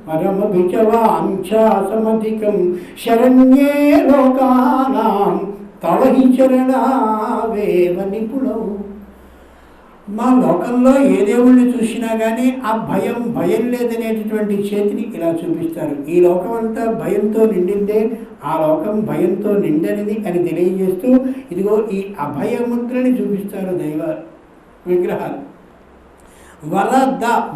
వరమభిచవాంఛాసమధికం శరణ్యే లోకానాం తవ హి చరణావేవ నిపుణౌ. మా లోకంలో ఏ దేవుణ్ణి చూసినా కానీ ఆ భయం లేదనేటటువంటి చేతిని ఇలా చూపిస్తారు. ఈ లోకం అంతా భయంతో నిండిందే, ఆ లోకం భయంతో నిండనిది అని తెలియజేస్తూ ఇదిగో ఈ అభయముద్రని చూపిస్తారు దైవ విగ్రహాలు.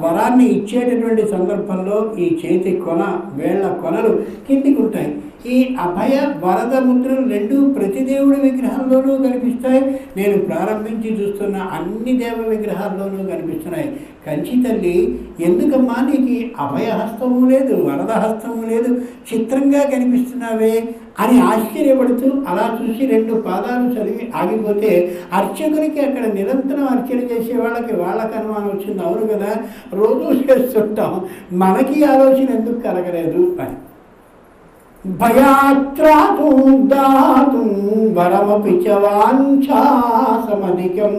వరాన్ని ఇచ్చేటటువంటి సందర్భంలో ఈ చేతి కొన వేళ్ల కొనలు కిందికి ఉంటాయి. ఈ అభయ వరద ముద్రలు రెండు ప్రతి దేవుడి విగ్రహంలోనూ కనిపిస్తాయి. నేను ప్రారంభించి చూస్తున్న అన్ని దేవ విగ్రహాల్లోనూ కనిపిస్తున్నాయి. కంచి తల్లి ఎందుకమ్మా నీకు అభయహస్తము లేదు, వరద హస్తము లేదు, చిత్రంగా కనిపిస్తున్నావే అని ఆశ్చర్యపడుతూ అలా చూసి రెండు పాదాలు చదివి ఆగిపోతే అర్చకునికి అక్కడ నిరంతరం అర్చన చేసే వాళ్ళకి అనుమానం వచ్చింది. అవును కదా, రోజు చేస్తుంటాం, మనకి ఆలోచన ఎందుకు కలగలేదు అని. భయాత్రాతుం దాతుం వరమపి చ వాంఛాసమధికం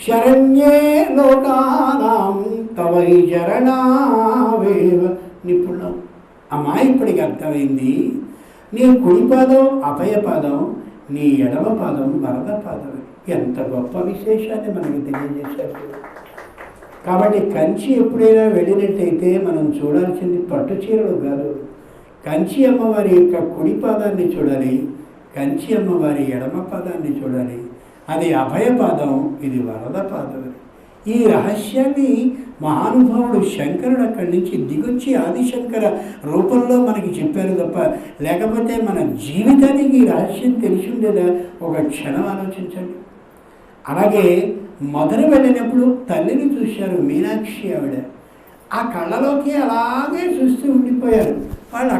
శరణ్యే లోకానాం తవ హి చరణావేవ నిపుణం. అమ్మా ఇప్పటికి అర్థమైంది, నీ కుడి పాదం అభయపాదం, నీ ఎడమ పాదం వరద పాదం. ఎంత గొప్ప విశేషాన్ని మనకు తెలియజేశారు. కాబట్టి కంచి ఎప్పుడైనా వెళ్ళినట్టయితే మనం చూడాల్సింది పట్టు చీరలు కాదు, కంచి అమ్మవారి యొక్క కుడి పాదాన్ని చూడాలి, కంచి అమ్మవారి ఎడమ పాదాన్ని చూడాలి. అది అభయపాదం, ఇది వరద పాదం. ఈ రహస్యాన్ని మహానుభావుడు శంకరుడు అక్కడి నుంచి దిగొచ్చి ఆదిశంకర రూపంలో మనకి చెప్పారు తప్ప లేకపోతే మన జీవితానికి ఈ రహస్యం తెలిసి ఉండేదా? ఒక క్షణం ఆలోచించండి. అలాగే మొదలు వెళ్ళినప్పుడు తల్లిని చూశారు మీనాక్షి ఆవిడ. ఆ కళ్ళలోకి అలాగే చూస్తూ ఉండిపోయారు. వాళ్ళు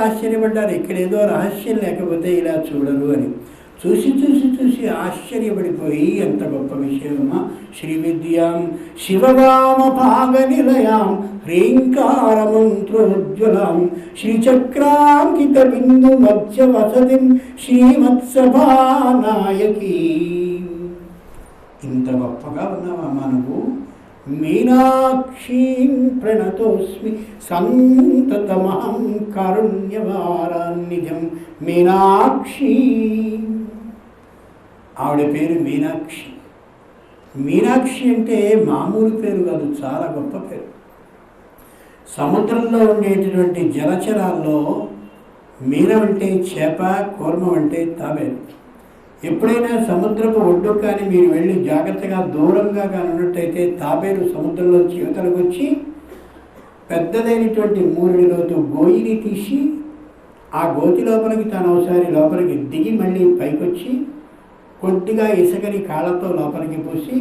ఆశ్చర్యపడ్డారు, ఇక్కడేదో రహస్యం లేకపోతే ఇలా చూడరు అని. చూసి ఆశ్చర్యపడిపోయి ఎంత గొప్ప విషయమా, శ్రీ విద్యాం శివగామ భాగ నిలయాం హ్రీంకారమంత్రోజ్వలాం శ్రీచక్రాంకిత బిందు మధ్య వసతిం శ్రీమత్సభానాయకీ. ఇంత గొప్పగా ఉన్నావమ్మా నువ్వు. మీనాక్షీం ప్రణతోస్మి సంతతమహం కారుణ్యవారాన్నిజం. మీనాక్షి, ఆవిడ పేరు మీనాక్షి. మీనాక్షి అంటే మామూలు పేరు కాదు, చాలా గొప్ప పేరు. సముద్రంలో ఉండేటటువంటి జలచరాల్లో మీనం అంటే చేప, కూర్మం అంటే తాబేలు. ఎప్పుడైనా సముద్రపు ఒడ్డు కానీ మీరు వెళ్ళి జాగ్రత్తగా దూరంగా కానీ ఉన్నట్టయితే తాబేలు సముద్రంలో యువతలకు వచ్చి పెద్దదైనటువంటి 3 లోతు గోయిని తీసి ఆ గోతి లోపలికి తను ఒకసారి లోపలికి దిగి మళ్ళీ పైకొచ్చి కొద్దిగా ఇసుకని కాళ్ళతో లోపలికి పోసి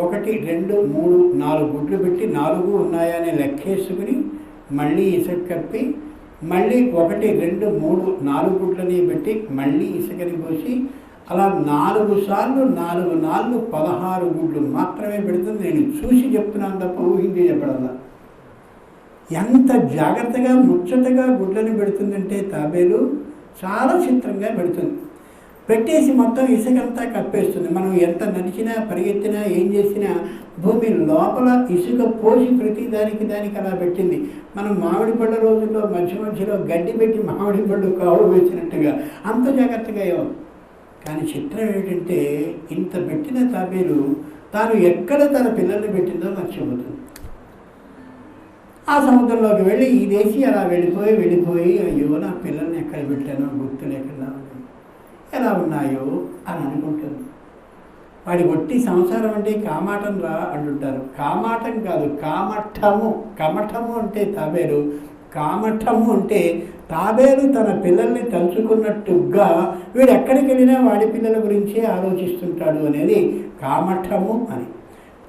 1, 2, 3, 4 గుడ్లు పెట్టి 4 ఉన్నాయా అని లెక్కేసుకుని మళ్ళీ ఇసుక కప్పి మళ్ళీ 1, 2, 3, 4 గుడ్లని పెట్టి మళ్ళీ ఇసుకని పోసి అలా 4 సార్లు 4 నాళ్ళు 16 గుడ్లు మాత్రమే పెడుతుంది. నేను చూసి చెప్తున్నాను తప్ప ఊహించి చెప్పడం. ఎంత జాగ్రత్తగా ముచ్చటగా గుడ్లను పెడుతుందంటే తాబేలు చాలా చిత్రంగా పెడుతుంది. పెట్టేసి మొత్తం ఇసుకంతా కప్పేస్తుంది. మనం ఎంత నడిచినా పరిగెత్తినా ఏం చేసినా భూమి లోపల ఇసుక పోసి ప్రతి దానికి అలా పెట్టింది. మనం మామిడి పళ్ళ రోజుల్లో మధ్యలో గడ్డి పెట్టి మామిడి పళ్ళు కావు వేసినట్టుగా అంత జాగ్రత్తగా ఏమో. కానీ చిత్రం ఏంటంటే ఇంత పెట్టిన తాబేలు తాను ఎక్కడ తన పిల్లల్ని పెట్టిందో మర్చిపోతుంది. ఆ సముద్రంలోకి వెళ్ళి ఈ దేశీ అలా వెళ్ళిపోయి అయ్యో నా పిల్లల్ని ఎక్కడ పెట్టానో గుర్తు లేకుండా ఎలా ఉన్నాయో అని అనుకుంటుంది. వాడి ఒట్టి సంసారం అంటే కామాటం రా అంటుంటారు. కామాటం కాదు, కామఠము. కమఠము అంటే తాబేలు, కామఠము అంటే తాబేలు తన పిల్లల్ని తలుచుకున్నట్టుగా వీడు ఎక్కడికి వెళ్ళినా వాడి పిల్లల గురించే ఆలోచిస్తుంటాడు అనేది కామఠము అని.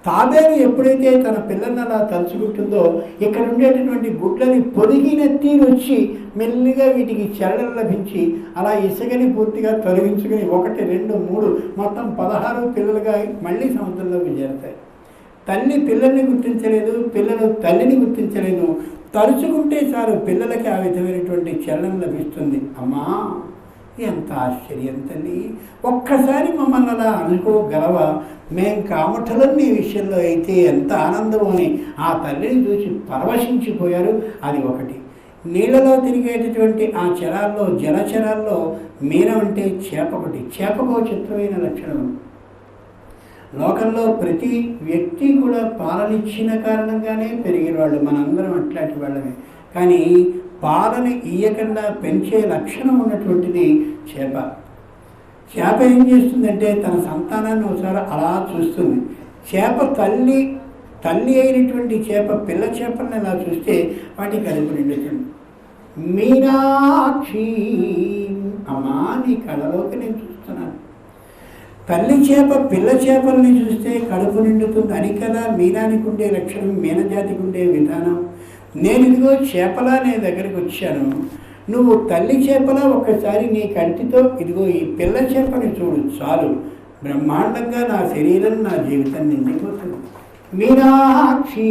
తాబేలు ఎప్పుడైతే తన పిల్లల్ని అలా తలుచుకుంటుందో ఇక్కడ ఉండేటటువంటి గుడ్లని పొదిగిన తీరు వచ్చి మెల్లిగా వీటికి చలనం లభించి అలా ఇసుకని పూర్తిగా తొలగించుకుని 1, 2, 3 మొత్తం 16 పిల్లలుగా మళ్ళీ సముద్రంలోకి చేరుతాయి. తల్లి పిల్లల్ని గుర్తించలేదు, పిల్లలు తల్లిని గుర్తించలేదు. తలుచుకుంటే చాలు పిల్లలకి ఆ విధమైనటువంటి చలనం లభిస్తుంది. అమ్మా ఎంత ఆశ్చర్యం తల్లి! ఒక్కసారి మమ్మల్ని అలా అనుకోగలవా? మేం కామఠులని ఈ విషయంలో అయితే ఎంత ఆనందమో అని ఆ తల్లిని చూసి పరవశించిపోయారు. అది ఒకటి. నీళ్ళలో తిరిగేటటువంటి ఆ చరాల్లో, జలచరాల్లో మీనం అంటే చేప ఒకటి. చేపకో చిత్రమైన లక్షణం. లోకంలో ప్రతి వ్యక్తి కూడా పాలనిచ్చిన కారణంగానే పెరిగిన వాళ్ళు, మనందరం అట్లాంటి వాళ్ళమే. కానీ పాలని ఇయ్యకుండా పెంచే లక్షణం ఉన్నటువంటిది చేప. చేప ఏం చేస్తుందంటే తన సంతానాన్ని ఒకసారి అలా చూస్తుంది. చేప తల్లి అయినటువంటి చేప పిల్ల చేపలను ఇలా చూస్తే వాటి కడుపు నిండుతుంది. మీనాక్షి, అమ్మా నీ కళలోకి నేను చూస్తున్నాను. తల్లి చేప పిల్ల చేపల్ని చూస్తే కడుపు నిండుతుంది అని కదా మీనానికి ఉండే లక్షణం, మీనజాతికి ఉండే విధానం. నేను ఇదిగో చేపలా నీ దగ్గరికి వచ్చాను, నువ్వు తల్లి చేపలా ఒక్కసారి నీ కంటితో ఇదిగో ఈ పిల్ల చేపని చూడు, చాలు బ్రహ్మాండంగా నా శరీరం నా జీవితం నిండిపోతుంది. మీనాక్షి,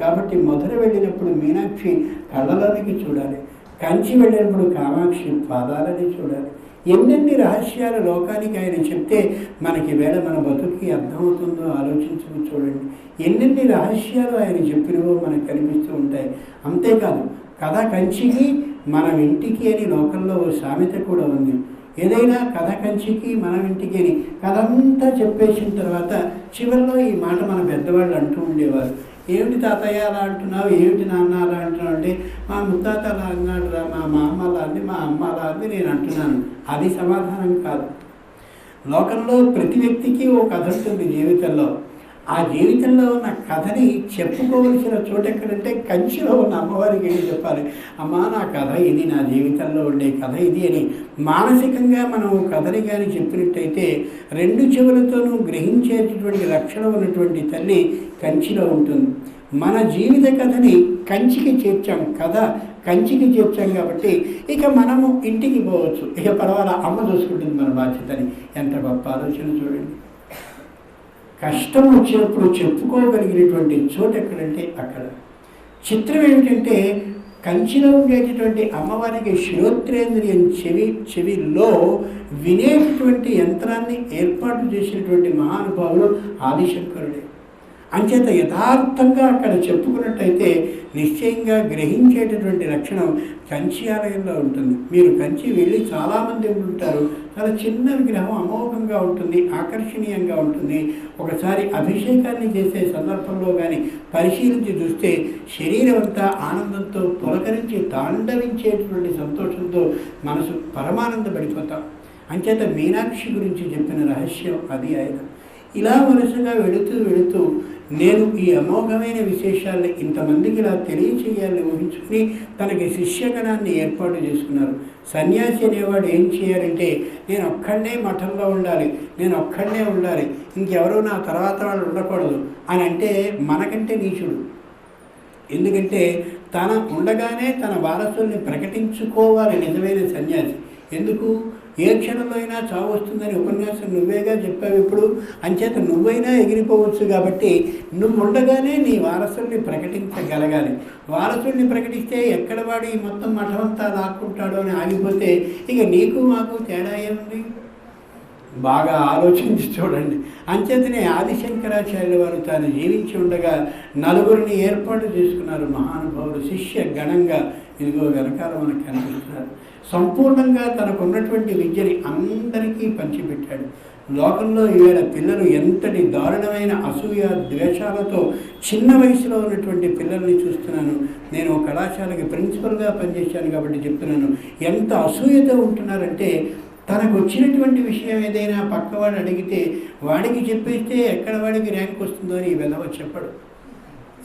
కాబట్టి మధుర వెళ్ళినప్పుడు మీనాక్షి కళ్ళలోనికి చూడాలి, కంచి వెళ్ళినప్పుడు కామాక్షి పాదాలని చూడాలి. ఎన్నెన్ని రహస్యాలు లోకానికి ఆయన చెప్తే మనకి వేళ మన బతుకి అర్థమవుతుందో ఆలోచించుకు చూడండి. ఎన్నెన్ని రహస్యాలు ఆయన చెప్పినవో మనకు కనిపిస్తూ ఉంటాయి. అంతేకాదు కథ కంచికి మనం ఇంటికి అని లోకంలో ఓ సామెత కూడా ఉంది. ఏదైనా కథ కంచికి మనం ఇంటికి అని కథంతా చెప్పేసిన తర్వాత చివరిలో ఈ మాట మన పెద్దవాళ్ళు అంటూ ఉండేవారు. ఏమిటి తాతయ్య అలా అంటున్నావు, ఏమిటి నాన్న అలా అంటున్నావు అంటే, మా ముత్తాత అలా అన్నాడు రా, మా అమ్మ అలా అంది, మా అమ్మ అలా అంది నేను అంటున్నాను. అది సమాధానం కాదు. లోకంలో ప్రతి వ్యక్తికి ఓ కథ ఉంటుంది జీవితంలో. ఆ జీవితంలో ఉన్న కథని చెప్పుకోవలసిన చోటు ఎక్కడంటే కంచిలో ఉన్న అమ్మవారికి ఏమి చెప్పాలి, అమ్మా నా కథ ఇది, నా జీవితంలో ఉండే కథ ఇది అని మానసికంగా మనం కథని కానీ చెప్పినట్టయితే రెండు చెవులతోనూ గ్రహించేటటువంటి లక్షణం ఉన్నటువంటి తల్లి కంచిలో ఉంటుంది. మన జీవిత కథని కంచికి చేర్చాం, కథ కంచికి చేర్చాం కాబట్టి ఇక మనము ఇంటికి పోవచ్చు, ఇక పర్వాలా అమ్మ చూసుకుంటుంది మన బాధ్యతని. ఎంత గొప్ప ఆలోచన చూడండి. కష్టం వచ్చినప్పుడు చెప్పుకోగలిగినటువంటి చోటు ఎక్కడంటే అక్కడ. చిత్రం ఏమిటంటే కంచిలో ఉండేటటువంటి అమ్మవారికి శ్రోత్రేంద్రియం చెవిలో వినేటటువంటి యంత్రాన్ని ఏర్పాటు చేసినటువంటి మహానుభావులు ఆదిశంకరుడే. అంచేత యథార్థంగా అక్కడ చెప్పుకున్నట్టయితే నిశ్చయంగా గ్రహించేటటువంటి లక్షణం కంచి ఆలయంలో ఉంటుంది. మీరు కంచి వెళ్ళి చాలామంది ఉంటారు, చాలా చిన్న విగ్రహం అమోఘంగా ఉంటుంది, ఆకర్షణీయంగా ఉంటుంది. ఒకసారి అభిషేకాన్ని చేసే సందర్భంలో కానీ పరిశీలించి చూస్తే శరీరం అంతా ఆనందంతో పులకరించి తాండవించేటువంటి సంతోషంతో మనసు పరమానందపడిపోతాం. అంచేత మీనాక్షి గురించి చెప్పిన రహస్యం అది ఆయన. ఇలా వరుసగా వెళుతూ నేను ఈ అమోఘమైన విశేషాలని ఇంతమందికి ఇలా తెలియచేయాలని ఊహించుకుని తనకి శిష్యగణాన్ని ఏర్పాటు చేసుకున్నారు. సన్యాసి అనేవాడు ఏం చేయాలంటే నేను ఒక్కడనే మఠంలో ఉండాలి, నేను ఒక్కడనే ఉండాలి, ఇంకెవరూ నా తర్వాత వాళ్ళు ఉండకూడదు అని అంటే మనకంటే నీచుడు. ఎందుకంటే తన ఉండగానే తన వారసుల్ని ప్రకటించుకోవాలి నిజమైన సన్యాసి. ఎందుకు? ఏ క్షణంలో అయినా చావు వస్తుందని ఉపన్యాసం నువ్వేగా చెప్పావు ఇప్పుడు, అంచేత నువ్వైనా ఎగిరిపోవచ్చు. కాబట్టి నువ్వు ఉండగానే నీ వారసుల్ని ప్రకటించగలగాలి. వారసుల్ని ప్రకటిస్తే ఎక్కడ వాడు ఈ మొత్తం మఠమంతా లాక్కుంటాడో అని ఆగిపోతే ఇక నీకు మాకు తేడా ఏముంది? బాగా ఆలోచించి చూడండి. అంచేతనే ఆదిశంకరాచార్యుల వారు తాను జీవించి ఉండగా నలుగురిని ఏర్పాటు చేసుకున్నారు మహానుభావులు శిష్య గణంగా. ఇదిగో వెనకాల మనకు కనిపిస్తున్నారు. సంపూర్ణంగా తనకున్నటువంటి విద్యని అందరికీ పంచిపెట్టాడు. లోకంలో ఈవేళ పిల్లలు ఎంతటి దారుణమైన అసూయ ద్వేషాలతో చిన్న వయసులో ఉన్నటువంటి పిల్లల్ని చూస్తున్నాను. నేను కళాశాలకి ప్రిన్సిపల్గా పనిచేశాను కాబట్టి చెప్తున్నాను. ఎంత అసూయతో ఉంటున్నారంటే తనకు వచ్చినటువంటి విషయం ఏదైనా పక్కవాడు అడిగితే వాడికి చెప్పేస్తే ఎక్కడ వాడికి ర్యాంక్ వస్తుందో అని వెళ్ళవ చెప్పడు.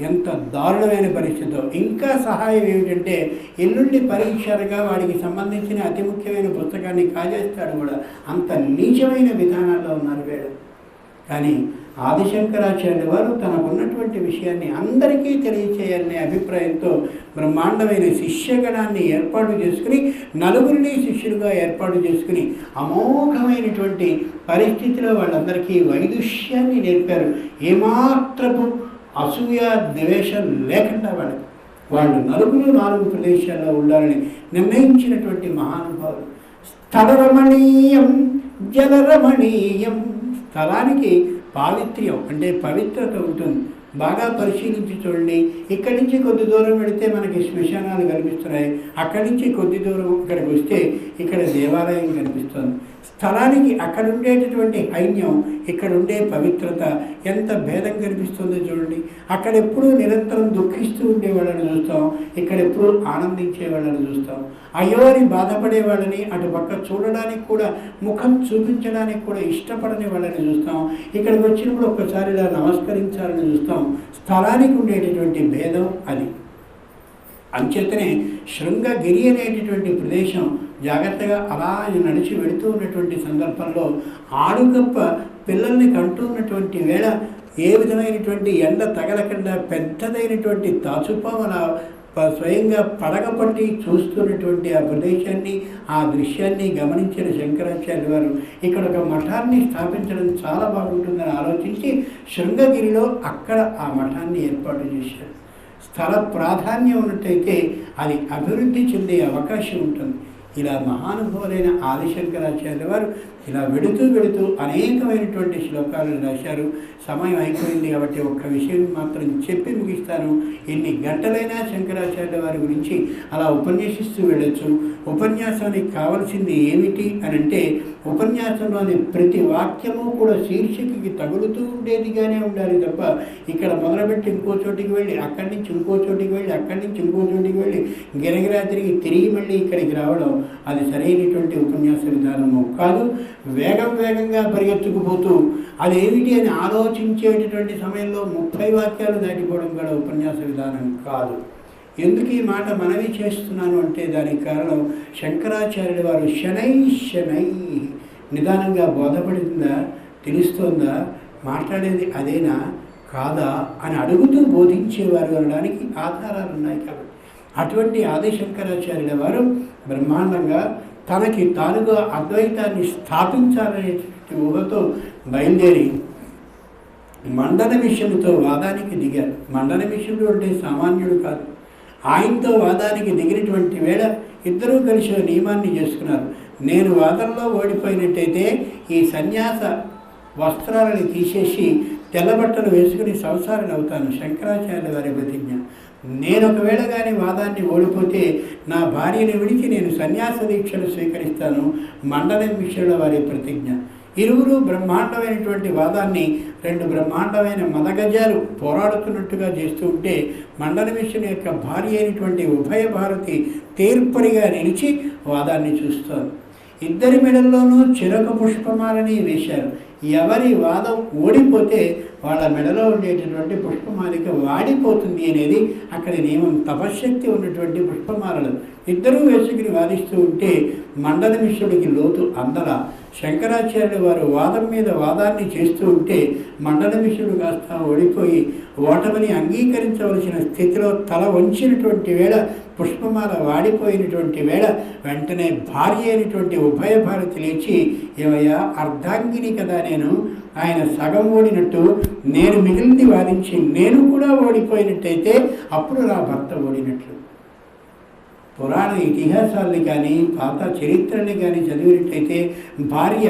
ఎంత దారుణమైన పరిస్థితితో. ఇంకా సహాయం ఏమిటంటే ఎల్లుండి పరీక్షలుగా వాడికి సంబంధించిన అతి ముఖ్యమైన పుస్తకాన్ని కాజేస్తాడు కూడా. అంత నీచమైన విధానాల్లో ఉన్నారు వీళ్ళు. కానీ ఆదిశంకరాచార్యుల వారు తనకున్నటువంటి విషయాన్ని అందరికీ తెలియచేయాలనే అభిప్రాయంతో బ్రహ్మాండమైన శిష్యగణాన్ని ఏర్పాటు చేసుకుని నలుగురిని శిష్యులుగా ఏర్పాటు చేసుకుని అమోఘమైనటువంటి పరిస్థితిలో వాళ్ళందరికీ వైదుష్యాన్ని నేర్పారు. ఏమాత్రపు అసూయ ద్వేషం లేకుండా వాళ్ళు నలుగురు 4 ప్రదేశాల్లో ఉండాలని నిర్ణయించినటువంటి మహానుభావులు. స్థలరమణీయం జలరమణీయం. స్థలానికి పావిత్ర్యం అంటే పవిత్రత ఉంటుంది. బాగా పరిశీలించి చూడండి. ఇక్కడి నుంచి కొద్ది దూరం వెళితే మనకి శ్మశానాలు కనిపిస్తున్నాయి, అక్కడి నుంచి కొద్ది దూరం ఇక్కడికి వస్తే ఇక్కడ దేవాలయం కనిపిస్తుంది. స్థలానికి అక్కడ ఉండేటటువంటి హైన్యం, ఇక్కడ ఉండే పవిత్రత ఎంత భేదం కనిపిస్తుందో చూడండి. అక్కడ ఎప్పుడూ నిరంతరం దుఃఖిస్తూ ఉండే వాళ్ళని చూస్తాం, ఇక్కడ ఎప్పుడూ ఆనందించే వాళ్ళని చూస్తాం. అయ్యో అని బాధపడే వాళ్ళని అటు పక్క చూడడానికి కూడా, ముఖం చూపించడానికి కూడా ఇష్టపడని వాళ్ళని చూస్తాం. ఇక్కడికి వచ్చినప్పుడు ఒక్కసారి ఇలా నమస్కరించాలని చూస్తాం. స్థలానికి ఉండేటటువంటి భేదం అది. అంచేతనే శృంగగిరి అనేటటువంటి ప్రదేశం జాగ్రత్తగా అలా నడిచి వెళుతూ ఉన్నటువంటి సందర్భంలో ఆడుకప్ప పిల్లల్ని కంటూ ఉన్నటువంటి వేళ ఏ విధమైనటువంటి ఎండ తగలకుండా పెద్దదైనటువంటి తాచుపావన స్వయంగా పడగపట్టి చూస్తున్నటువంటి ఆ ప్రదేశాన్ని, ఆ దృశ్యాన్ని గమనించిన శంకరాచార్య వారు ఇక్కడ ఒక మఠాన్ని స్థాపించడం చాలా బాగుంటుందని ఆలోచించి శృంగగిరిలో అక్కడ ఆ మఠాన్ని ఏర్పాటు చేశారు. స్థల ప్రాధాన్యం ఉన్నట్టయితే అది అభివృద్ధి చెందే అవకాశం ఉంటుంది. ఇలా మహానుభావులైన ఆదిశంకరాచార్య వారు ఇలా వెడుతూ అనేకమైనటువంటి శ్లోకాలను రాశారు. సమయం అయిపోయింది కాబట్టి ఒక్క విషయం మాత్రం చెప్పి ముగిస్తాను. ఎన్ని గంటలైనా శంకరాచార్య వారి గురించి అలా ఉపన్యసిస్తూ వెళ్ళొచ్చు. ఉపన్యాసానికి కావలసింది ఏమిటి అని అంటే, ఉపన్యాసంలోని ప్రతి వాక్యము కూడా శీర్షికకి తగులుతూ ఉండేదిగానే ఉండాలి తప్ప ఇక్కడ మొదలుపెట్టి ఇంకో చోటికి వెళ్ళి, అక్కడి నుంచి ఇంకో చోటికి వెళ్ళి, అక్కడి నుంచి ఇంకో చోటికి వెళ్ళి గిరగిరా తిరిగి మళ్ళీ ఇక్కడికి రావడం అది సరైనటువంటి ఉపన్యాస విధానము కాదు. వేగంగా పరిగెత్తుకుపోతూ అదేమిటి అని ఆలోచించేటటువంటి సమయంలో 30 వాక్యాలు దాటిపోవడం కూడా ఉపన్యాస విధానం కాదు. ఎందుకు ఈ మాట మనవి చేస్తున్నాను అంటే దానికి కారణం శంకరాచార్యుల వారు శనై నిదానంగా బోధపడిందా, తెలుస్తోందా, మాట్లాడేది అదేనా కాదా అని అడుగుతూ బోధించేవారు అనడానికి ఆధారాలు ఉన్నాయి. కాబట్టి అటువంటి ఆదిశంకరాచార్యుల వారు బ్రహ్మాండంగా తనకి తానుగా అద్వైతాన్ని స్థాపించాలనే ఊహతో బయలుదేరి మండన మిషన్తో వాదానికి దిగారు. మండన మిషన్లు అంటే సామాన్యుడు కాదు. ఆయనతో వాదానికి దిగినటువంటి వేళ ఇద్దరూ కలిసి నియమాన్ని చేసుకున్నారు. నేను వాదంలో ఓడిపోయినట్టయితే ఈ సన్యాస వస్త్రాలను తీసేసి తెల్లబట్టలు వేసుకుని సంసారాన్ని అవుతాను. శంకరాచార్యుల వారి ప్రతిజ్ఞ. నేను ఒకవేళ కానీ వాదాన్ని ఓడిపోతే నా భార్యని విడిచి నేను సన్యాస దీక్షను స్వీకరిస్తాను. మండల మిశ్రుల వారి ప్రతిజ్ఞ. ఇరువురు బ్రహ్మాండమైనటువంటి వాదాన్ని 2 బ్రహ్మాండమైన మదగజాలు పోరాడుతున్నట్టుగా చేస్తూ ఉంటే మండల మిశ్రుని యొక్క భార్య అయినటువంటి ఉభయ భారతి తేర్పరిగా నిలిచి వాదాన్ని చూస్తోంది. ఇద్దరి మెడల్లోనూ చిరక పుష్పమాలని వేశారు. ఎవరి వాదం ఓడిపోతే వాళ్ళ మెడలో ఉండేటటువంటి పుష్పమాలిక వాడిపోతుంది అనేది అక్కడి నియమం. తపశ్శక్తి ఉన్నటువంటి పుష్పమాలలు ఇద్దరూ వేసుకుని వాదిస్తూ ఉంటే మండల మిశ్రుడికి లోతు అందల. శంకరాచార్యులు వారు వాదం మీద వాదాన్ని చేస్తూ ఉంటే మండల మిశ్రుడు కాస్త ఓడిపోయి ఓటమిని అంగీకరించవలసిన స్థితిలో తల వంచినటువంటి వేళ, పుష్పమాల వాడిపోయినటువంటి వేళ వెంటనే భార్య అయినటువంటి ఉభయ భారతి లేచి, ఏమయ్యా అర్ధాంగిని కదా నేను, ఆయన సగం ఓడినట్టు నేను మిగిలింది వాదించి నేను కూడా ఓడిపోయినట్టయితే అప్పుడు నా భర్త ఓడినట్లు. పురాణ ఇతిహాసాలని కానీ పాత చరిత్రని కానీ చదివినట్టయితే భార్య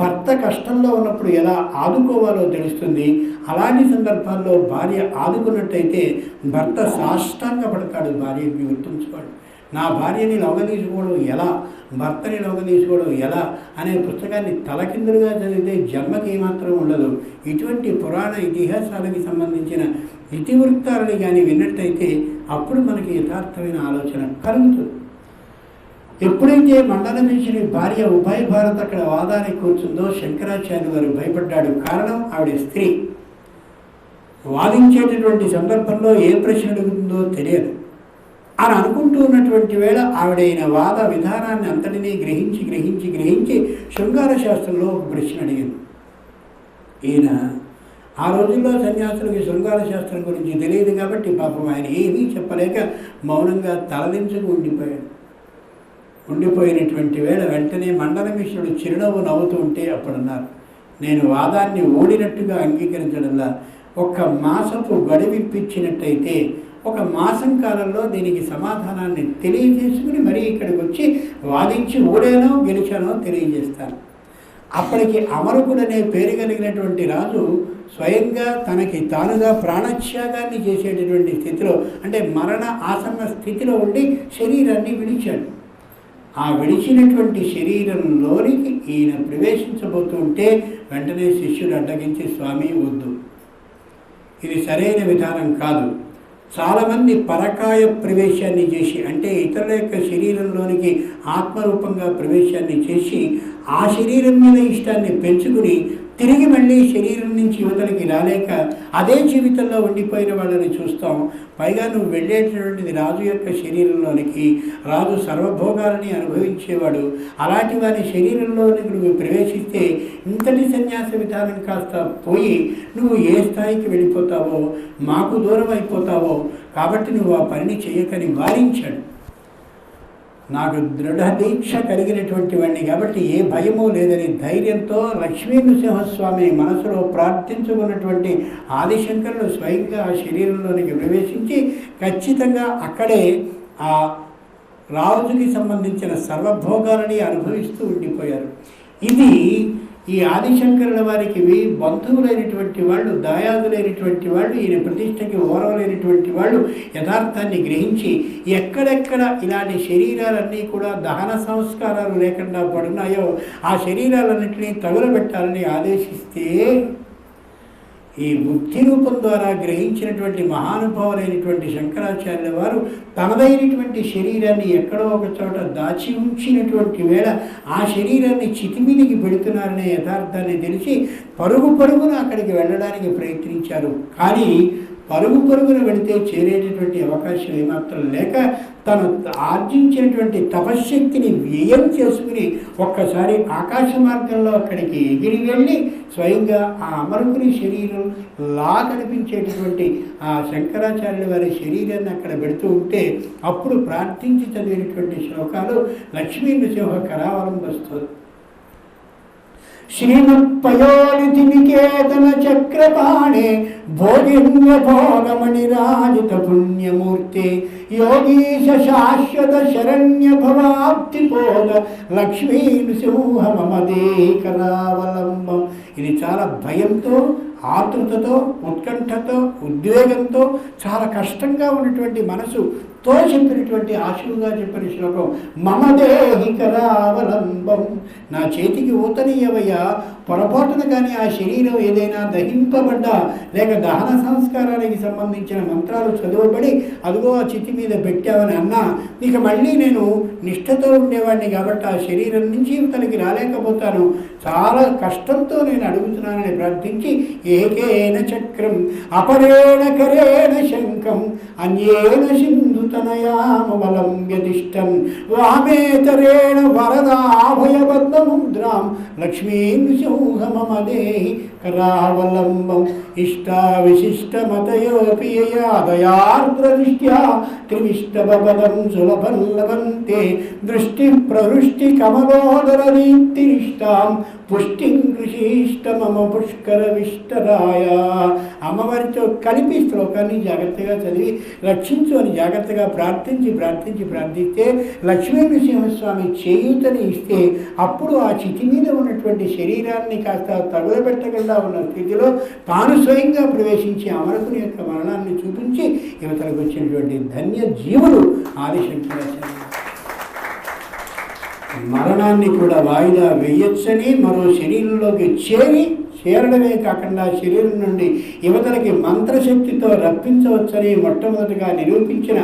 భర్త కష్టంలో ఉన్నప్పుడు ఎలా ఆదుకోవాలో తెలుస్తుంది. అలాంటి సందర్భాల్లో భార్య ఆదుకున్నట్టయితే భర్త సాష్టాంగ పడతాడు. భార్యకి గుర్తుంచుకోండి. నా భార్యని లొంగదీసుకోవడం ఎలా, భర్తని లొంగదీసుకోవడం ఎలా అనే పుస్తకాన్ని తలకిందులుగా చదివితే జన్మకి ఏమాత్రం ఉండదు. ఇటువంటి పురాణ ఇతిహాసాలకి సంబంధించిన ఇతివృత్తాలని కానీ విన్నట్టయితే అప్పుడు మనకి యథార్థమైన ఆలోచన కలుగుతుంది. ఎప్పుడైతే మండల మిశ్రుని భార్య ఉభయ భారత్ అక్కడ వాదానికి కూర్చుందో శంకరాచార్యులు వారు భయపడ్డాడు. కారణం ఆవిడ స్త్రీ. వాదించేటటువంటి సందర్భంలో ఏ ప్రశ్న అడుగుతుందో తెలియదు అని అనుకుంటూ ఉన్నటువంటి వేళ ఆవిడైన వాద విధానాన్ని అంతటినీ గ్రహించి శృంగార శాస్త్రంలో ఒక ప్రశ్న అడిగింది. ఈయన ఆ రోజుల్లో సన్యాసులకి శృంగార శాస్త్రం గురించి తెలియదు కాబట్టి పాపం ఆయన ఏమీ చెప్పలేక మౌనంగా తలదించుకు ఉండిపోయినటువంటి వేళ వెంటనే మండల మిశ్రుడు చిరునవ్వు నవ్వుతూ ఉంటే అప్పుడన్నారు, నేను వాదాన్ని ఓడినట్టుగా అంగీకరించడంలా 1 మాసపు గడివిప్పించినట్టయితే ఒక మాసం కాలంలో దీనికి సమాధానాన్ని తెలియజేసుకుని మరీ ఇక్కడికి వచ్చి వాదించి ఓడానో గెలిచానో తెలియజేస్తాను. అప్పటికి అమరకుడనే పేరు కలిగినటువంటి రాజు స్వయంగా తనకి తానుగా ప్రాణత్యాగాన్ని చేసేటటువంటి స్థితిలో, అంటే మరణ ఆసన్న స్థితిలో ఉండి శరీరాన్ని విడిచాడు. ఆ విడిచినటువంటి శరీరంలోనికి ఈయన ప్రవేశించబోతుంటే వెంటనే శిష్యుడు అడ్డగించి, స్వామి వద్దు, ఇది సరైన విధానం కాదు. చాలామంది పరకాయ ప్రవేశాన్ని చేసి, అంటే ఇతరుల యొక్క శరీరంలోనికి ఆత్మరూపంగా ప్రవేశాన్ని చేసి ఆ శరీరం మీద ఇష్టాన్ని పెంచుకుని తిరిగి మళ్ళీ శరీరం నుంచి యువతలకి రాలేక అదే జీవితంలో ఉండిపోయిన వాళ్ళని చూస్తాం. పైగా నువ్వు వెళ్ళేటటువంటిది రాజు యొక్క శరీరంలోనికి, రాజు సర్వభోగాలని అనుభవించేవాడు. అలాంటి వారి శరీరంలోనికి నువ్వు ప్రవేశిస్తే ఇంతటి సన్యాస విధానం కాస్త పోయి నువ్వు ఏ స్థాయికి వెళ్ళిపోతావో, మాకు దూరం అయిపోతావో, కాబట్టి నువ్వు ఆ పనిని చేయకని వారించాడు. నాకు దృఢ దీక్ష కలిగినటువంటి వాడిని కాబట్టి ఏ భయమూ లేదని ధైర్యంతో లక్ష్మీనృసింహస్వామిని మనసులో ప్రార్థించుకున్నటువంటి ఆదిశంకరులు స్వయంగా ఆ శరీరంలోనికి ప్రవేశించి ఖచ్చితంగా అక్కడే ఆ రాజుకి సంబంధించిన సర్వభోగాలని అనుభవిస్తూ ఉండిపోయారు. ఇది ఈ ఆదిశంకరుల వారికి బంధువులైనటువంటి వాళ్ళు, దాయాదులైనటువంటి వాళ్ళు, ఈయన ప్రతిష్టకి ఓరవలైనటువంటి వాళ్ళు యథార్థాన్ని గ్రహించి ఎక్కడెక్కడ ఇలాంటి శరీరాలన్నీ కూడా దహన సంస్కారాలు లేకుండా పడున్నాయో ఆ శరీరాలన్నింటినీ తగులబెట్టాలని ఆదేశిస్తే ఈ బుద్ధి రూపం ద్వారా గ్రహించినటువంటి మహానుభావులైనటువంటి శంకరాచార్యుల వారు తనదైనటువంటి శరీరాన్ని ఎక్కడో ఒక చోట దాచి ఉంచినటువంటి వేళ ఆ శరీరాన్ని చితిమిలికి పెడుతున్నారనే యథార్థాన్ని తెలిసి పరుగున అక్కడికి వెళ్ళడానికి ప్రయత్నించారు. కానీ పరుగున వెళితే చేరేటటువంటి అవకాశం ఏమాత్రం లేక తను ఆర్జించినటువంటి తపశ్శక్తిని వ్యయం చేసుకుని ఒక్కసారి ఆకాశ మార్గంలో అక్కడికి ఎగిరి వెళ్ళి స్వయంగా ఆ అమరుకుని శరీరం కనిపించేటటువంటి ఆ శంకరాచార్యుల వారి శరీరాన్ని అక్కడ పెడుతూ ఉంటే అప్పుడు ప్రార్థించి చదివినటువంటి శ్లోకాలు లక్ష్మీ నృసింహ కరావలం వస్తుంది. శ్రీమత్పయోనిధి నికేతన చక్రపాణే భోగిన్య భోగమణిరాజిత పుణ్యమూర్తే యోగీశ శాశ్వత శరణ్య భవాప్తి పోద లక్ష్మీ నృసింహ మమదే కరావలంబం. ఇది చాలా భయంతో, ఆతృతతో, ఉత్కంఠతో, ఉద్వేగంతో, చాలా కష్టంగా ఉన్నటువంటి మనసుతో చెప్పినటువంటి ఆశువుగా చెప్పిన శ్లోకం. మమదేహి కరావలంబం, నా చేతికి ఊతనీయవయ్యా. పొరపాటున కానీ ఆ శరీరం ఏదైనా దహింపబడ్డా లేక దహన సంస్కారానికి సంబంధించిన మంత్రాలు చదువబడి అదిగో ఆ చితి మీద పెట్టావని అన్నా ఇక మళ్ళీ నేను నిష్ఠతో ఉండేవాడిని కాబట్టి ఆ శరీరం నుంచి తనకి రాలేకపోతాను, చాలా కష్టంతో నేను అడుగుతున్నానని ప్రార్థించి ఏకేన చక్రం అపరేణ కరేణ శంఖం అన్యేన సింధుతనయామబలం వ్యతిష్టం వామేతరేణ వరదాభయబద్ధముద్రాం లక్ష్మీ నృసింహమదేహి కరావలంబం. ఇష్టావిశిష్టమతయోపి యయాదయార్ద్రదృష్ట్యా త్రివిష్టబలం సులభం లభంతే దృష్టి ప్రవృష్టి కమలోదరదీప్తినిష్టాం పుష్టిం కృషిష్టమమ పుష్కర విష్టరాయ. అమ్మవారితో కలిపి శ్లోకాన్ని జాగ్రత్తగా చదివి రక్షించు అని జాగ్రత్తగా ప్రార్థిస్తే లక్ష్మీ నృసింహస్వామి చేయూతని ఇస్తే అప్పుడు ఆ చితి మీద ఉన్నటువంటి శరీరాన్ని కాస్త తగులబెట్టకుండా ఉన్న స్థితిలో తాను స్వయంగా ప్రవేశించి అమరకుని యొక్క మరణాన్ని చూపించి యువతలకు వచ్చినటువంటి ధన్య జీవుడు ఆదిశంకరాచార్య. మరణాన్ని కూడా వాయిదా వేయొచ్చని, మరో శరీరంలోకి చేరడమే కాకుండా శరీరం నుండి యువతలకి మంత్రశక్తితో రప్పించవచ్చని మొట్టమొదటిగా నిరూపించిన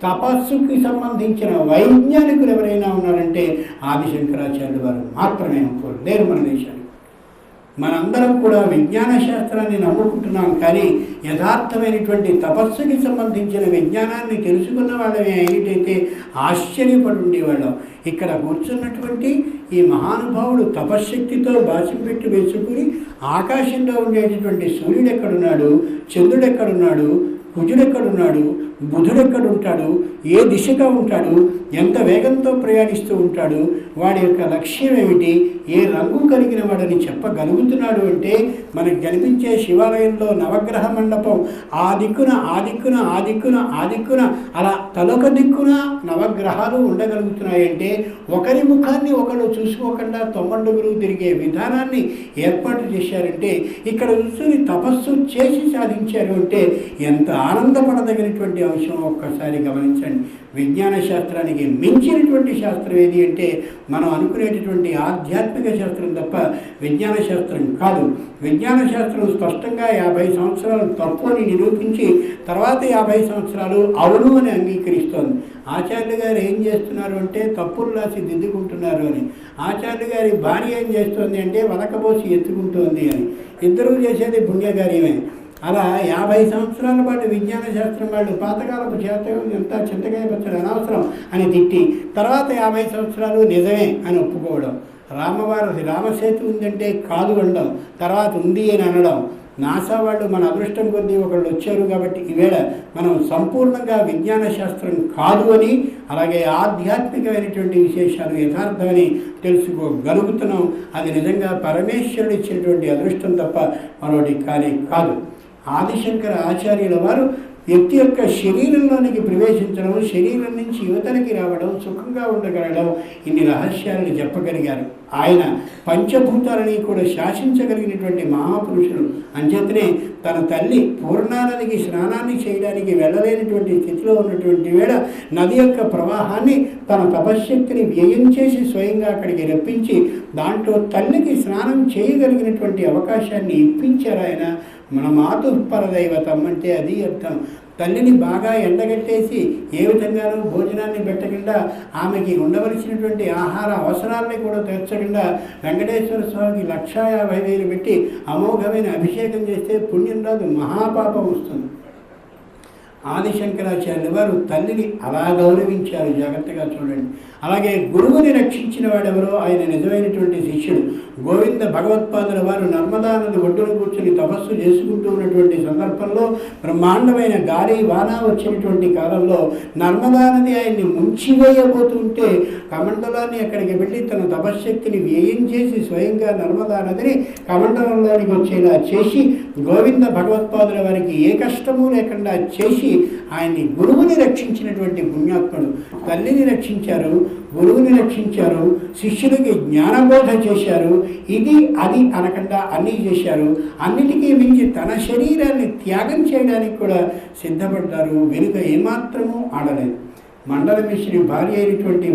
తపస్సుకి సంబంధించిన వైజ్ఞానికులు ఎవరైనా ఉన్నారంటే ఆదిశంకరాచార్యుల వారు మాత్రమే లేరు మన దేశానికి. మనందరం కూడా విజ్ఞాన శాస్త్రాన్ని నమ్ముకుంటున్నాం, కానీ యథార్థమైనటువంటి తపస్సుకి సంబంధించిన విజ్ఞానాన్ని తెలుసుకున్న వాళ్ళమే అయినట్టయితే ఆశ్చర్యపడి ఉండేవాళ్ళం. ఇక్కడ కూర్చున్నటువంటి ఈ మహానుభావుడు తపశ్శక్తితో బాసిం పెట్టి వేసుకుని ఆకాశంలో ఉండేటటువంటి సూర్యుడు ఎక్కడున్నాడు, చంద్రుడు ఎక్కడున్నాడు, కుజుడెక్కడున్నాడు, బుధుడెక్కడుంటాడు, ఏ దిశగా ఉంటాడు, ఎంత వేగంతో ప్రయాణిస్తూ ఉంటాడు, వాడి యొక్క లక్ష్యం ఏమిటి, ఏ రంగు కలిగిన వాడని చెప్పగలుగుతున్నాడు అంటే మనకు కనిపించే శివాలయంలో నవగ్రహ మండపం ఆ దిక్కున ఆ దిక్కున ఆ దిక్కున ఆ దిక్కున అలా తలొక దిక్కున నవగ్రహాలు ఉండగలుగుతున్నాయంటే ఒకరి ముఖాన్ని ఒకరు చూసుకోకుండా తొమ్మండుగురు తిరిగే విధానాన్ని ఏర్పాటు చేశారంటే ఇక్కడ కూర్చొని తపస్సు చేసి సాధించారు అంటే ఎంత ఆనందపడదగినటువంటి అంశం ఒక్కసారి గమనించండి. విజ్ఞాన శాస్త్రానికి మించినటువంటి శాస్త్రం ఏది అంటే మనం అనుకునేటటువంటి ఆధ్యాత్మిక శాస్త్రం తప్ప విజ్ఞాన శాస్త్రం కాదు. విజ్ఞాన శాస్త్రం స్పష్టంగా 50 సంవత్సరాలు తప్పు అని నిరూపించి తర్వాత 50 సంవత్సరాలు అవును అని అంగీకరిస్తోంది. ఆచార్యులు గారు ఏం చేస్తున్నారు అంటే తప్పులు రాసి దిద్దుకుంటున్నారు అని. ఆచార్యులు గారి భార్య ఏం చేస్తుంది అంటే వలకబోసి ఎత్తుకుంటోంది అని. ఇద్దరూ చేసేది పుణ్యకార్యమే. అలా 50 సంవత్సరాల పాటు విజ్ఞాన శాస్త్రం వాళ్ళు పాతకాలపు శాస్త్రం ఎంత చింతకాయ పచ్చడి అనవసరం అని తిట్టి తర్వాత 50 సంవత్సరాలు నిజమే అని ఒప్పుకోవడం. రామసేతు ఉందంటే కాదు అనడం, తర్వాత ఉంది అని అనడం. నాసా వాళ్ళు మన అదృష్టం కొద్దీ ఒకళ్ళు వచ్చారు కాబట్టి ఈవేళ మనం సంపూర్ణంగా విజ్ఞాన శాస్త్రం కాదు అని, అలాగే ఆధ్యాత్మికమైనటువంటి విశేషాలు యథార్థమని తెలుసుకోగలుగుతున్నాం. అది నిజంగా పరమేశ్వరుడు ఇచ్చినటువంటి అదృష్టం తప్ప మరొకటి కానీ కాదు. ఆదిశంకర ఆచార్యుల వారు వ్యక్తి యొక్క శరీరంలోనికి ప్రవేశించడం, శరీరం నుంచి యువతలకి రావడం, సుఖంగా ఉండగలగడం, ఇన్ని రహస్యాలను చెప్పగలిగారు. ఆయన పంచభూతాలని కూడా శాసించగలిగినటువంటి మహాపురుషుడు. అంచేతనే తన తల్లి పూర్ణానదికి స్నానాన్ని చేయడానికి వెళ్ళలేనటువంటి స్థితిలో ఉన్నటువంటి వేళ నది యొక్క ప్రవాహాన్ని తన తపశ్శక్తిని వ్యయం చేసి స్వయంగా అక్కడికి రప్పించి దాంట్లో తల్లికి స్నానం చేయగలిగినటువంటి అవకాశాన్ని ఇప్పించారు ఆయన. మన మాతృ పరదైవతం అంటే అది అర్థం. తల్లిని బాగా ఎండగట్టేసి ఏ విధంగానూ భోజనాన్ని పెట్టకుండా ఆమెకి ఉండవలసినటువంటి ఆహార అవసరాలని కూడా తీర్చకుండా వెంకటేశ్వర స్వామికి 1,50,000 పెట్టి అమోఘమైన అభిషేకం చేస్తే పుణ్యం రాదు, మహాపాపం వస్తుంది. ఆదిశంకరాచార్యుల వారు తల్లిని అలా గౌరవించారు. జాగ్రత్తగా చూడండి. అలాగే గురువుని రక్షించిన వాడెవరో ఆయన నిజమైనటువంటి శిష్యుడు. గోవింద భగవత్పాదుల వారు నర్మదా నది ఒడ్డున కూర్చొని తపస్సు చేసుకుంటూ ఉన్నటువంటి సందర్భంలో బ్రహ్మాండమైన గాలి వాన వచ్చినటువంటి కాలంలో నర్మదా నది ఆయన్ని ముంచివేయబోతుంటే కమండలాన్ని అక్కడికి వెళ్ళి తన తపశ్శక్తిని వ్యయం చేసి స్వయంగా నర్మదా నదిని కమండలంలోనికి వచ్చేలా చేసి గోవింద భగవత్పాదుల వారికి ఏ కష్టము లేకుండా చేసి ఆయన్ని గురువుని రక్షించినటువంటి పుణ్యాత్ముడు. తల్లిని రక్షించారు, గురువుని రక్షించారు, శిష్యులకి జ్ఞానబోధ చేశారు. ఇది అది అనకుండా అన్నీ చేశారు. అన్నిటికీ మించి తన శరీరాన్ని త్యాగం చేయడానికి కూడా సిద్ధపడ్డారు. వెనుక ఏమాత్రమూ ఆడలేదు. మండల మిశ్రుని భార్య అయినటువంటి